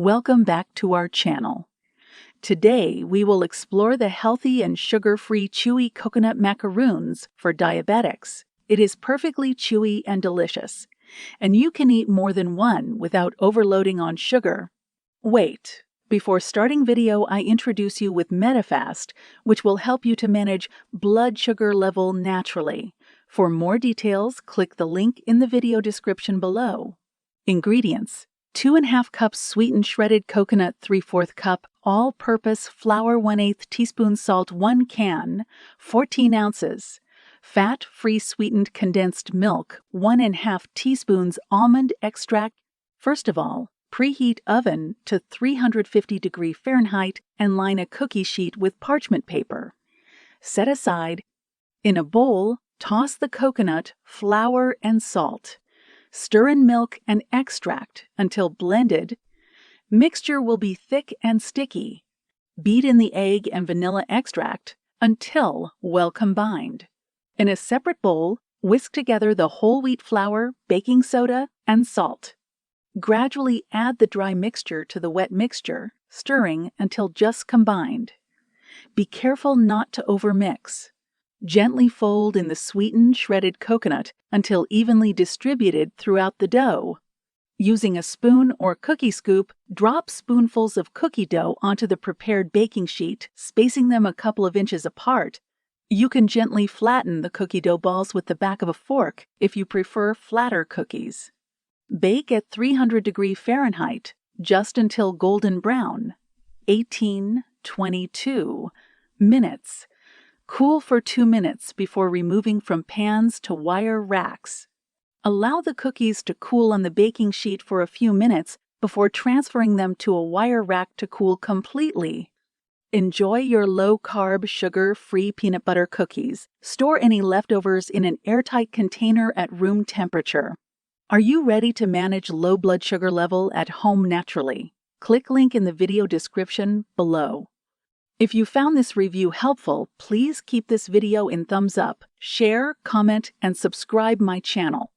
Welcome back to our channel. Today, we will explore the healthy and sugar-free chewy coconut macaroons for diabetics. It is perfectly chewy and delicious, and you can eat more than one without overloading on sugar. Wait, before starting video, I introduce you with Metafast, which will help you to manage blood sugar level naturally. For more details, click the link in the video description below. Ingredients: 2½ cups sweetened shredded coconut, 3/4 cup all-purpose flour, 1/8 teaspoon salt, 1 can, 14 ounces. Fat-free sweetened condensed milk, 1½ teaspoons almond extract. First of all, preheat oven to 350 Fahrenheit and line a cookie sheet with parchment paper. Set aside. In a bowl, toss the coconut, flour, and salt. Stir in milk and extract until blended. Mixture will be thick and sticky. Beat in the egg and vanilla extract until well combined. In a separate bowl, whisk together the whole wheat flour, baking soda, and salt. Gradually add the dry mixture to the wet mixture, stirring until just combined. Be careful not to overmix. Gently fold in the sweetened shredded coconut until evenly distributed throughout the dough. Using a spoon or cookie scoop, drop spoonfuls of cookie dough onto the prepared baking sheet, spacing them a couple of inches apart. You can gently flatten the cookie dough balls with the back of a fork if you prefer flatter cookies. Bake at 300 Fahrenheit just until golden brown, 18-22 minutes. Cool for 2 minutes before removing from pans to wire racks. Allow the cookies to cool on the baking sheet for a few minutes before transferring them to a wire rack to cool completely. Enjoy your low-carb, sugar-free peanut butter cookies. Store any leftovers in an airtight container at room temperature. Are you ready to manage low blood sugar level at home naturally? Click link in the video description below. If you found this review helpful, please keep this video in thumbs up, share, comment, and subscribe my channel.